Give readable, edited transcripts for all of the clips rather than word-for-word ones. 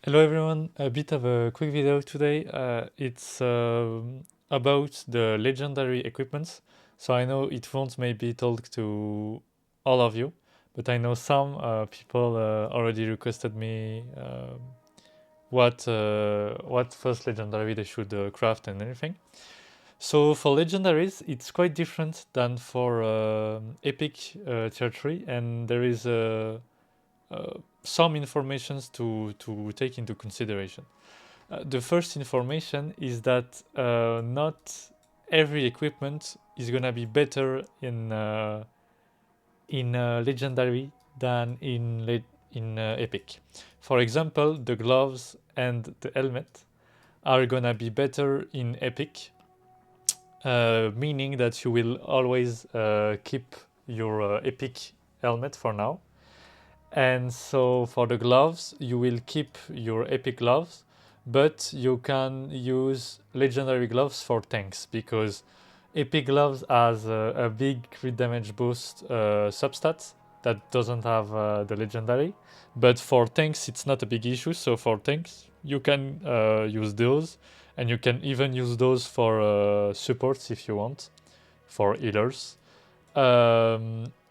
Hello everyone, a bit of a quick video today. It's about the legendary equipments. So I know it won't maybe talk to all of you, but I know some people already requested me what first legendary they should craft and everything. So for legendaries, it's quite different than for epic tier 3, and there is some informations to take into consideration. The first information is that not every equipment is gonna be better in legendary than in epic. For example, the gloves and the helmet are gonna be better in epic, meaning that you will always keep your epic helmet for now. And so for the gloves, you will keep your epic gloves, but you can use legendary gloves for tanks because epic gloves has a big crit damage boost substat that doesn't have the legendary. But for tanks, it's not a big issue. So for tanks, you can use those, and you can even use those for supports if you want, for healers.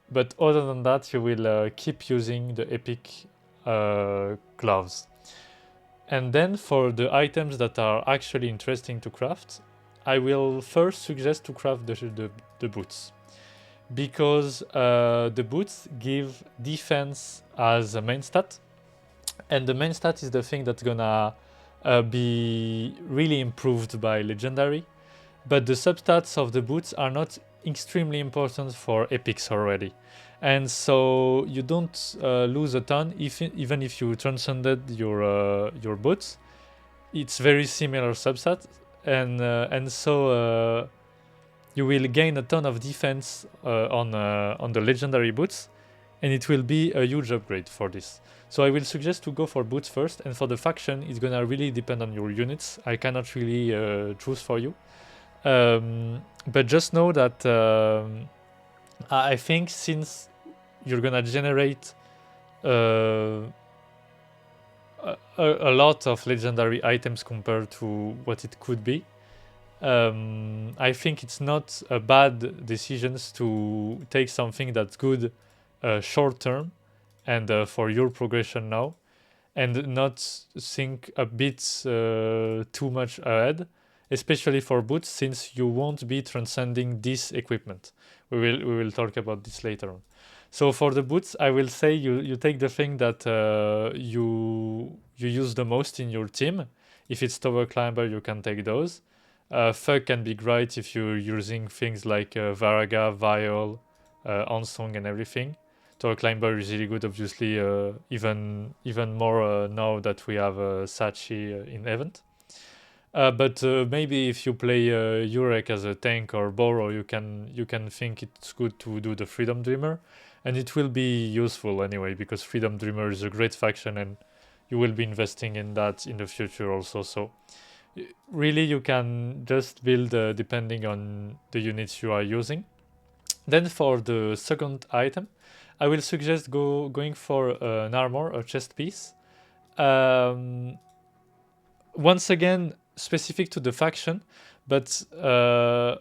But other than that, you will keep using the epic gloves. And then for the items that are actually interesting to craft, I will first suggest to craft the boots. Because the boots give defense as a main stat. And the main stat is the thing that's gonna be really improved by legendary. But the substats of the boots are not extremely important for epics already, and so you don't lose a ton even if you transcended your boots. It's very similar substat, and so you will gain a ton of defense on the legendary boots, and it will be a huge upgrade for this. So I will suggest to go for boots first, and for the faction, it's gonna really depend on your units. I cannot really choose for you. But just know that I think since you're gonna generate a lot of legendary items compared to what it could be, I think it's not a bad decision to take something that's good short term and for your progression now, and not think a bit too much ahead, especially for boots, since you won't be transcending this equipment. We will talk about this later on. So for the boots, I will say you take the thing that you use the most in your team. If it's tower climber, you can take those. Thug can be great if you're using things like Varaga, Viol, Onsong and everything. Tower climber is really good, obviously, even more now that we have Sachi in event. But maybe if you play Urek as a tank or Boro, you can think it's good to do the Freedom Dreamer, and it will be useful anyway because Freedom Dreamer is a great faction, and you will be investing in that in the future also. So really, you can just build depending on the units you are using. Then for the second item, I will suggest going for an armor, a chest piece. Once again, specific to the faction, but a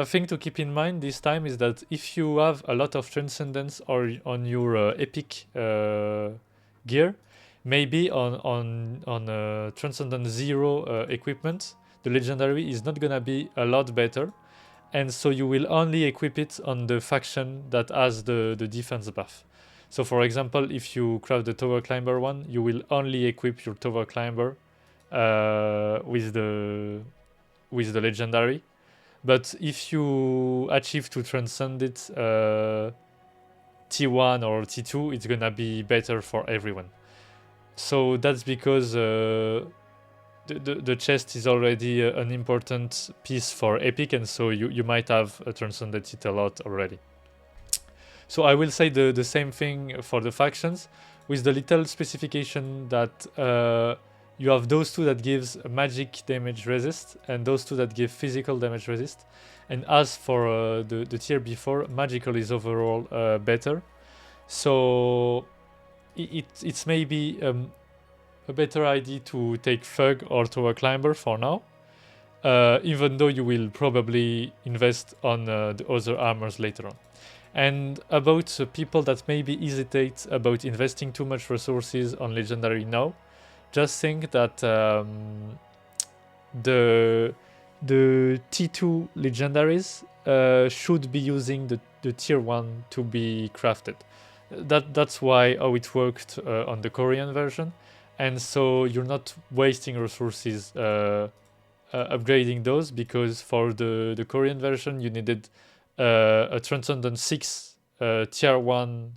thing to keep in mind this time is that if you have a lot of transcendence or on your epic gear, maybe on transcendence 0 equipment, the legendary is not gonna be a lot better, and so you will only equip it on the faction that has the defense buff. So for example, if you craft the tower climber one, you will only equip your tower climber with the legendary. But if you achieve to transcend it T1 or T2, it's gonna be better for everyone. So that's because the chest is already an important piece for epic, and so you might have transcended it a lot already. So I will say the same thing for the factions, with the little specification that you have those two that gives magic damage resist, and those two that give physical damage resist. And as for the tier before, magical is overall better. So it's maybe a better idea to take Thug or Tower Climber for now, even though you will probably invest on the other armors later on. And about people that maybe hesitate about investing too much resources on Legendary now, just think that the T2 legendaries should be using the tier 1 to be crafted. That's why how it worked on the Korean version, and so you're not wasting resources upgrading those, because for the Korean version you needed a Transcendent 6 tier 1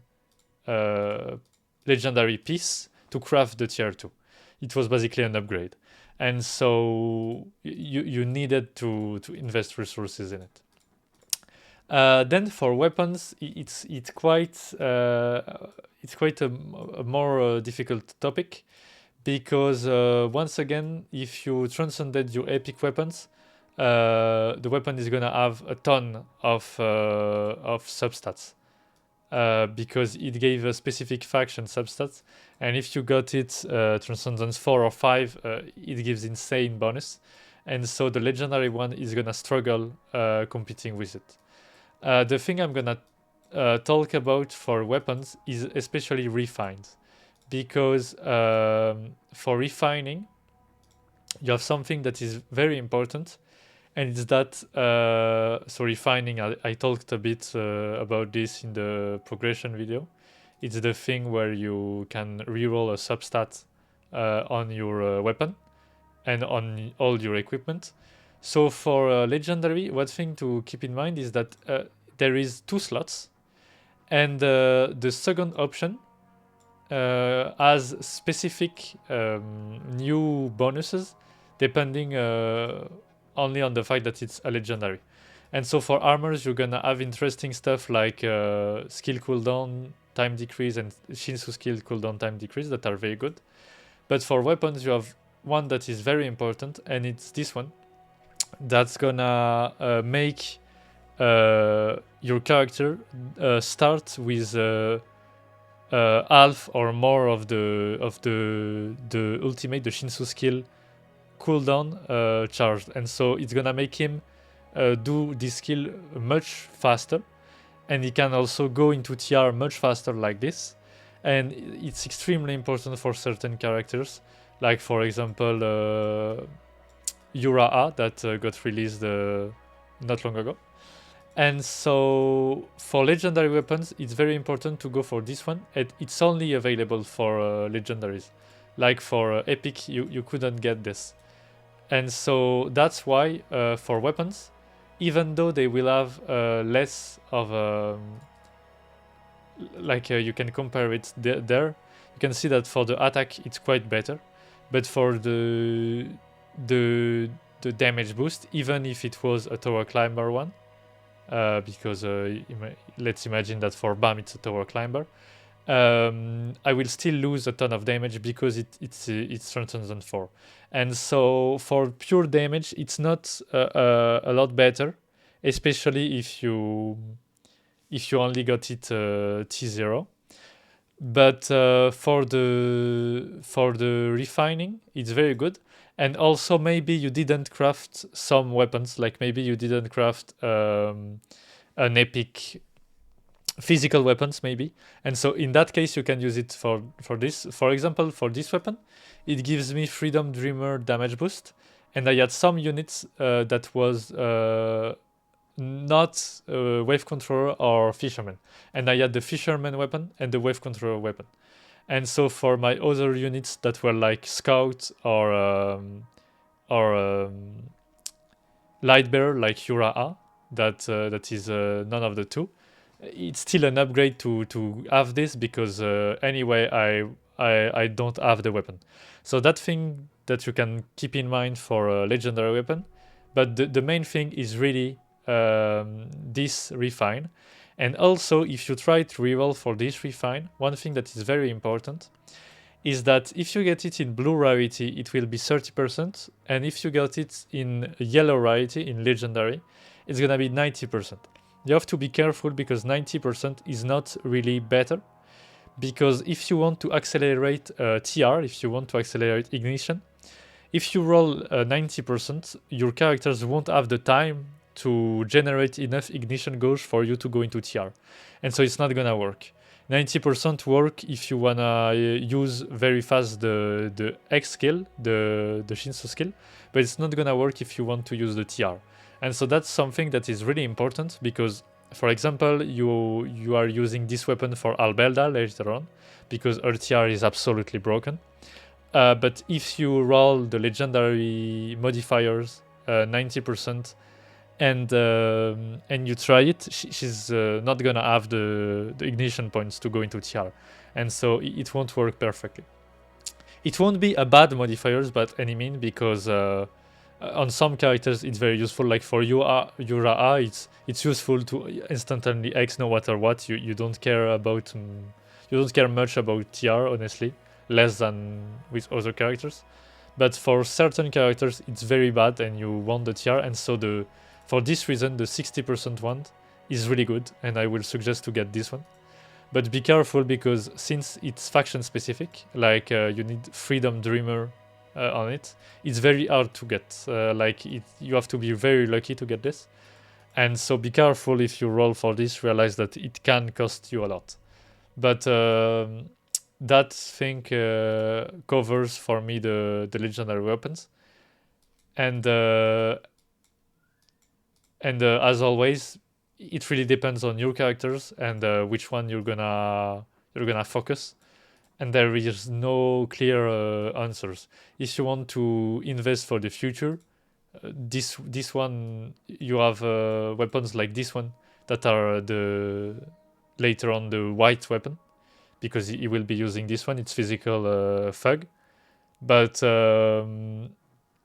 legendary piece to craft the tier 2. It was basically an upgrade, and so you needed to invest resources in it. Then for weapons, it's quite a more difficult topic, because once again, if you transcended your epic weapons, the weapon is gonna have a ton of substats. Because it gave a specific faction substats, and if you got it Transcendence 4 or 5, it gives insane bonus, and so the legendary one is gonna struggle competing with it. The thing I'm gonna talk about for weapons is especially refines, because for refining you have something that is very important, and it's that so refining, I talked a bit about this in the progression video. It's the thing where you can reroll a substat on your weapon and on all your equipment. So for legendary, one thing to keep in mind is that there is 2 slots, and the second option has specific new bonuses depending only on the fact that it's a legendary. And so for armors, you're gonna have interesting stuff like skill cooldown time decrease and Shinsu skill cooldown time decrease that are very good. But for weapons, you have one that is very important, and it's this one that's gonna make your character start with half or more of the ultimate, the Shinsu skill cooldown charged, and so it's gonna make him do this skill much faster, and he can also go into TR much faster like this. And it's extremely important for certain characters, like for example Ura that got released not long ago. And so for legendary weapons, it's very important to go for this one. It's only available for legendaries. Like for epic, you couldn't get this. And so that's why for weapons, even though they will have less of you can compare it there, you can see that for the attack it's quite better, but for the damage boost, even if it was a tower climber one, because let's imagine that for BAM it's a tower climber, I will still lose a ton of damage because it's Transcendent 4. And so for pure damage, it's not a lot better, especially if you only got it T0. But for the refining, it's very good. And also maybe you didn't craft some weapons, like maybe you didn't craft an epic physical weapons maybe, and so in that case you can use it for this. For example, for this weapon, it gives me Freedom Dreamer damage boost, and I had some units that was not Wave Controller or Fisherman, and I had the Fisherman weapon and the Wave Controller weapon. And so for my other units that were like Scout or Lightbearer, like Ura, that is none of the two, it's still an upgrade to have this, because anyway I don't have the weapon. So that thing that you can keep in mind for a legendary weapon, but the main thing is really this refine. And also, if you try to reroll for this refine, one thing that is very important is that if you get it in blue rarity, it will be 30%, and if you get it in yellow rarity, in legendary, it's gonna be 90%. You have to be careful, because 90% is not really better, because if you want to accelerate TR, if you want to accelerate ignition, if you roll 90%, your characters won't have the time to generate enough ignition gauge for you to go into TR. And so it's not gonna work. 90% work if you wanna use very fast the X skill, the Shinso skill, but it's not gonna work if you want to use the TR. And so that's something that is really important because, for example, you are using this weapon for Albelda later on because her TR is absolutely broken. But if you roll the legendary modifiers 90% and you try it, she's not gonna have the ignition points to go into TR, and so it won't work perfectly. It won't be a bad modifiers by any mean because on some characters it's very useful. Like for Yura, it's useful to instantly X no matter what. You don't care about you don't care much about TR, honestly, less than with other characters. But for certain characters it's very bad and you want the TR, and so for this reason the 60% one is really good and I will suggest to get this one. But be careful because since it's faction specific, like you need Freedom Dreamer on it, it's very hard to get. You have to be very lucky to get this. And so be careful if you roll for this, realize that it can cost you a lot. But that thing covers for me the legendary weapons. And as always, it really depends on your characters and which one you're gonna focus. And there is no clear answers. If you want to invest for the future, this one you have weapons like this one that are later on the white weapon, because he will be using this one. It's physical thug, but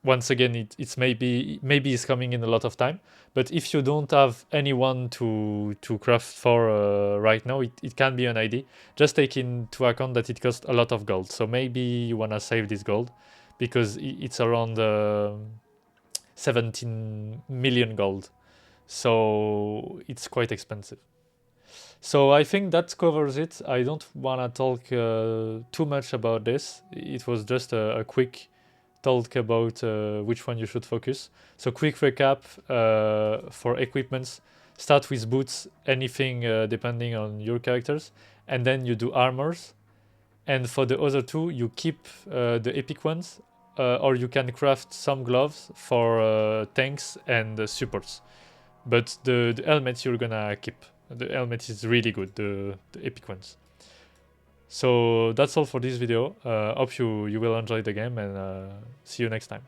once again it's maybe it's coming in a lot of time. But if you don't have anyone to craft for right now, it can be an idea. Just take into account that it costs a lot of gold, so maybe you want to save this gold because it's around 17 million gold, so it's quite expensive. So I think that covers it. I don't want to talk too much about this. It was just a quick talk about which one you should focus. So quick recap for equipments: start with boots, anything depending on your characters, and then you do armors. And for the other two, you keep the epic ones, or you can craft some gloves for tanks and supports. But the helmet you're gonna keep. The helmet is really good, the epic ones. So that's all for this video. Hope you will enjoy the game, and see you next time.